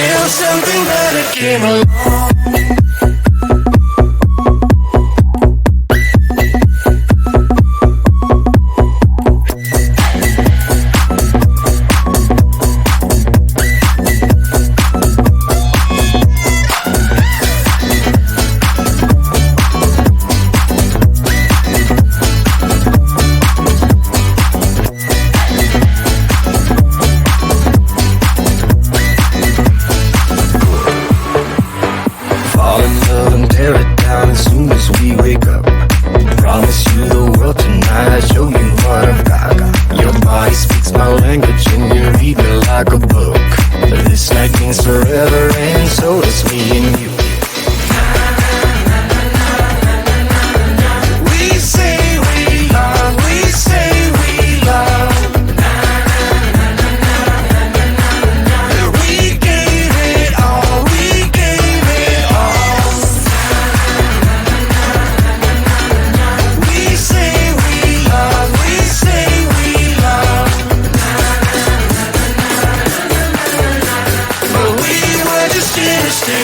until something better came along.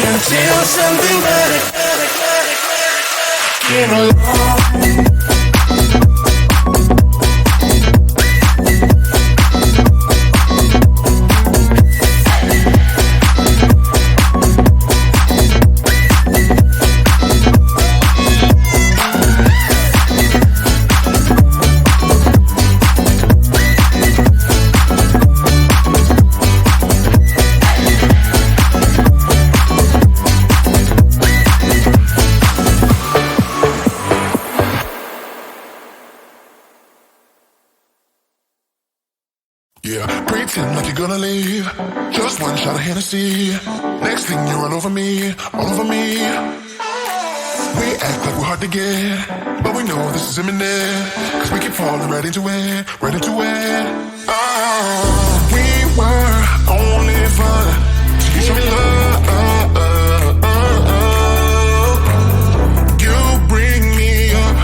Until something better came along. Pretend like you're gonna leave. Just one shot of Hennessy. Next thing you're all over me, all over me. We act like we're hard to get, but we know this is imminent. Cause we keep falling right into it, right into it. Oh, we were only fun till you show me love. You bring me up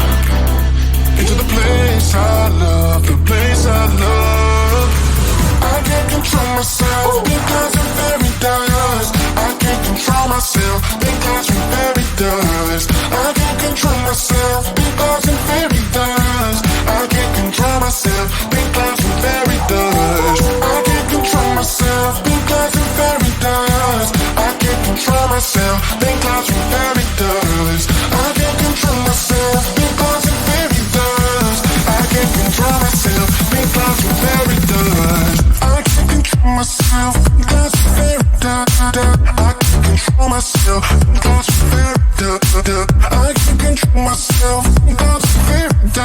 into the place I love, the place I love. I can't control myself because I'm very dust. I can't control myself because I'm very dust. I can't control myself because I'm very dust. I can't control myself because I'm very dust. I can't control myself because I'm very dust. I can't control myself because I'm very dust. I can't control myself because I'm very dust. I can't control myself because I'm very dust. Myself because I'm very I can't control myself because I'm very I can't control myself because I'm very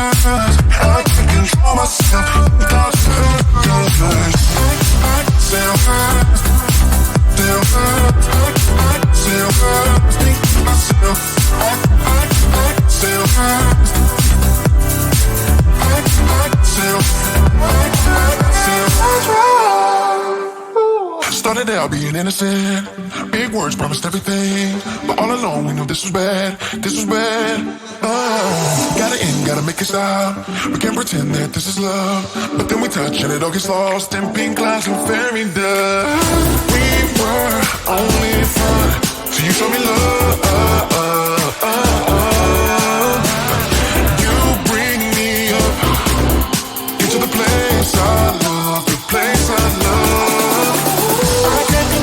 I can't control myself because I'm very I think myself Started out being innocent. Big words promised everything, but all along we knew this was bad. This was bad. Oh, gotta end, gotta make it stop. We can't pretend that this is love, but then we touch and it all gets lost in pink clouds and fairy dust. We were only fun till you showed me love. You bring me up into the place I love, the place I love.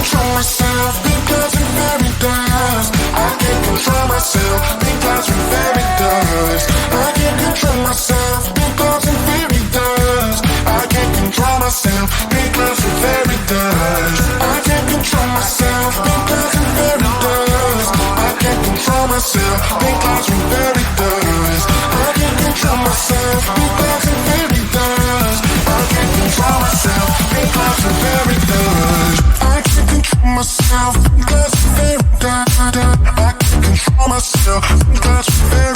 Control myself because I'm very dust. I can't control myself because I'm very dust. I can't control myself because I'm very dust. I can't control myself because I'm very dust. I can't control myself because I'm very dust. I can't control myself because I'm very dust. I can't control myself because I'm very dust. I can't control myself because I'm very dust. Myself because I'm very I can't control myself because I'm very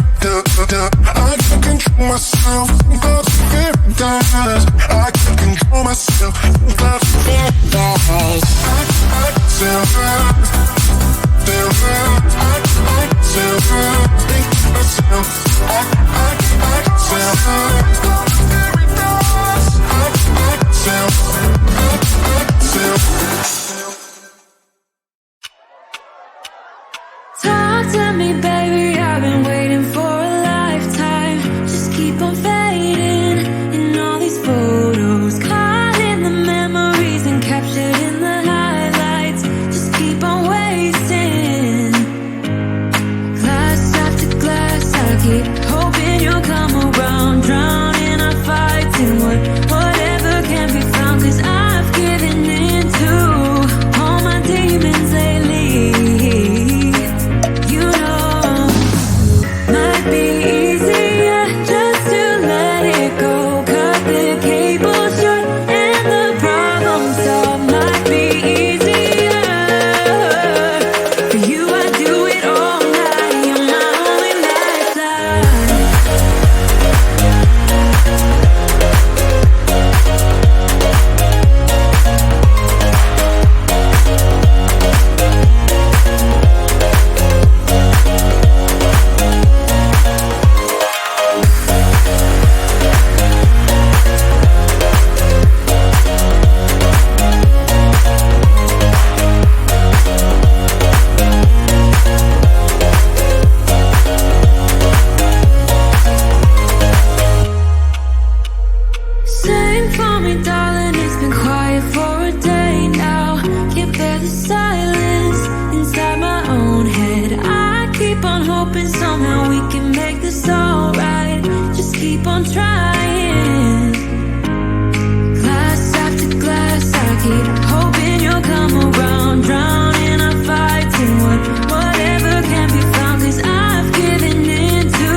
I can't control myself because I'm very I can't control myself because I'm very to me, baby, I've been waiting for a lifetime. Just keep on fading in all these photos, caught in the memories and captured in the highlights. Just keep on wasting. Glass after glass, I keep hoping you'll come around. Drowning our fights in whatever can be found. 'Cause I've given in to all my demons lately. You know, might be easier just to let it go. Cut the cable short and the problem solved. Might be easier for you. I do it all night. You're my only lifeline. Sing for me, darling, it's been quiet for a day now. Can't bear the silence inside my own head. I keep on hoping somehow we can make this alright. Just keep on trying. Glass after glass, I keep hoping you'll come around. Drowning our fights in whatever can be found. 'Cause I've given in to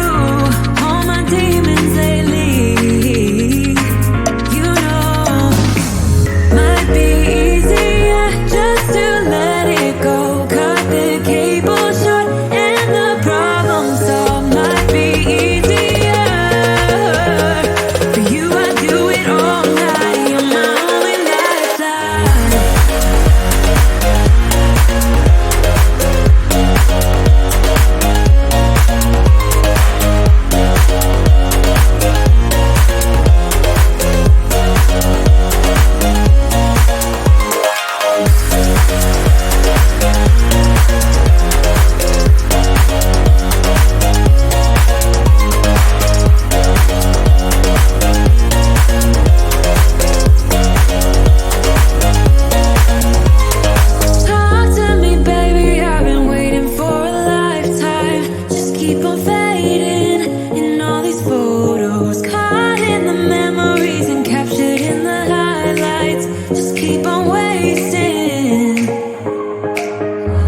all my demons lately. You know, might be easier just to let it go. Cut the cable short and the problem solved. Might be easier for you. I do it all night. You're my only lifeline. Talk to me, baby, I've been waiting for a lifetime. Just keep on fading in all these photos, caught in the memories and captured in the highlights. Just keep on wasting.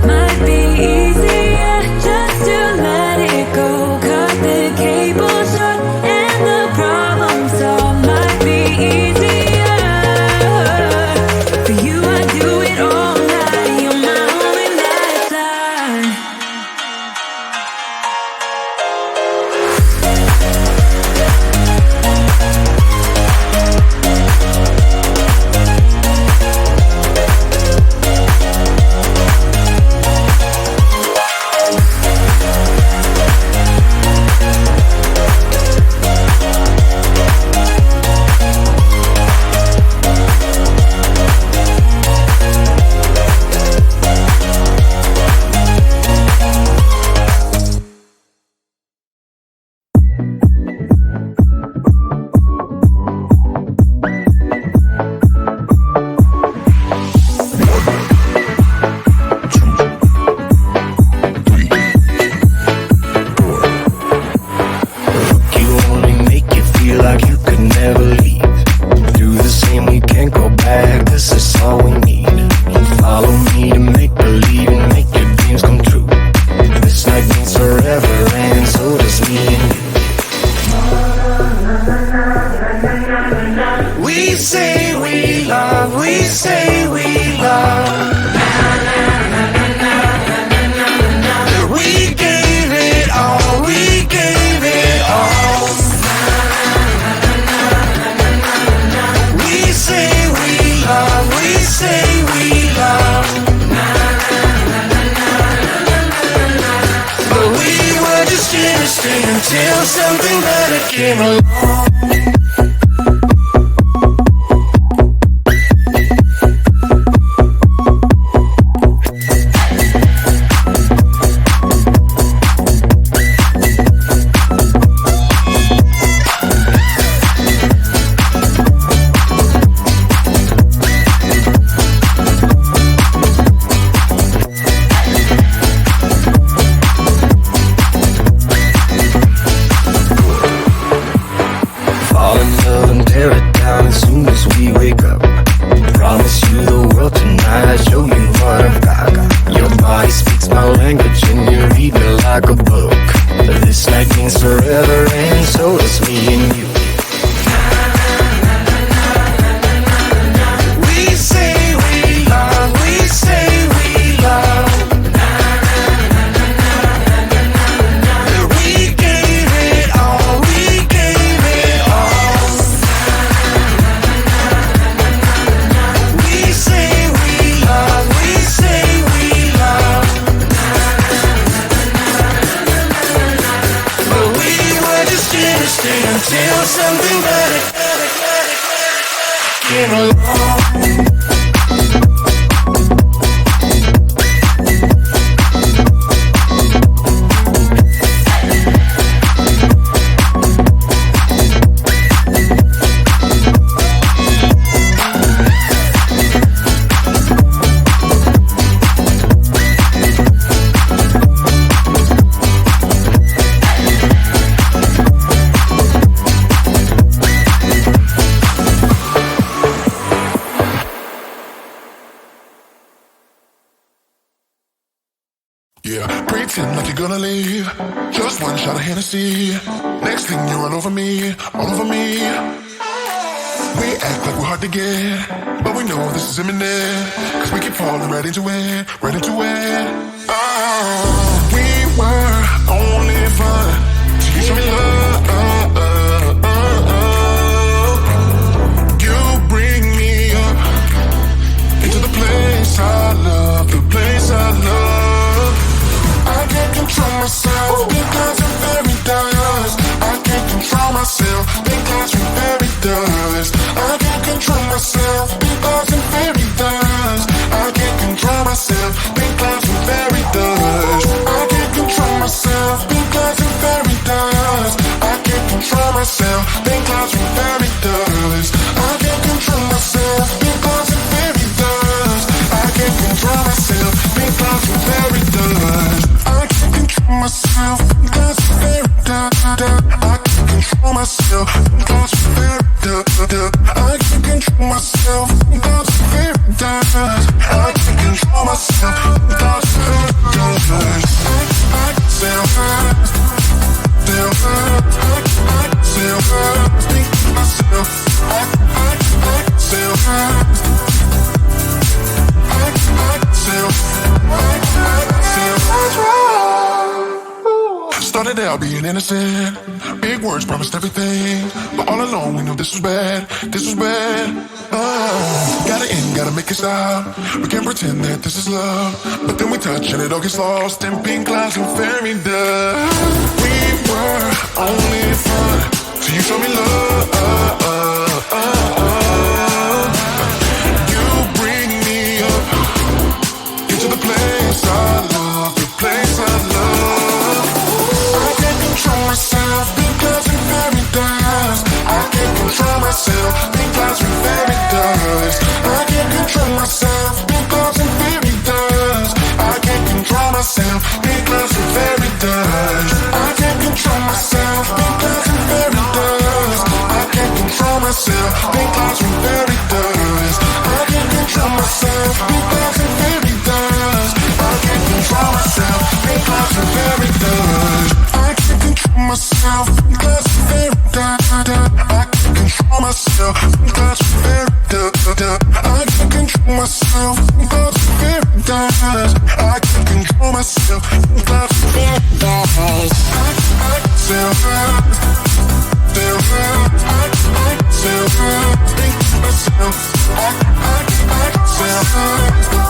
Might be easier just to let it go. Cut the cable short and the problem solved. Might be easier for you. I do it all night. You're my only lifeline. You only make you feel like you could never leave. Do the same, we can't go back. This is all we need. Follow me to make believe and make your dreams come true. This night means forever, and so does me and you. We say we love, we say we love. We gave it all, we gave it all. We say we love, we say we love. But we were just innocent until something better came along. something better. Came along. Yeah, pretend like you're gonna leave. Just one shot of Hennessy. Next thing you're all over me, all over me. We act like we're hard to get, but we know this is imminent. Cause we keep falling right into it, right into it. Oh, we were only fun till you show me love. You bring me up into the place I love, the place I love. I can't control myself because I'm very dust. I can't control myself because I'm very dust. I can't control myself because I'm very dust. I can't control myself because I'm very dust. I can't control myself because I'm very dust. I can't control myself because I'm very dust. I can't control myself because I'm very dust. I can't control myself because I'm very dust. I can't control myself because I'm very dust. I can't control myself because I'm very dust. I can't control myself because I'm very dust. I can't control myself because I'm very dust. I can sell fast, sell fast. I can sell fast, think to myself. I can sell fast. I can sell fast. Started out being innocent. Big words promised everything, but all along we knew this was bad. This was bad. Gotta end, gotta make it stop. We can't pretend that this is love, but then we touch and it all gets lost in pink clouds and fairy dust. We were only fun till you show me love. You bring me up into the place I love, the place I love. I can't control myself because I'm very dust. I can't control myself because I'm very dust. I can't control myself because I'm very dust. I can't control myself because I'm very dust. I can't control myself because I'm very dust. I can't control myself because I'm very dust. I can't control myself because I'm very dust. I can't control myself because I'm very dust. I can't control myself because I'm very dust. I can't control myself because I'm very dust. I can't control myself because I'm very dust. I can't control myself because I'm very dust. I can sell fast, sell fast. I can sell fast, think to myself. I can sell fast.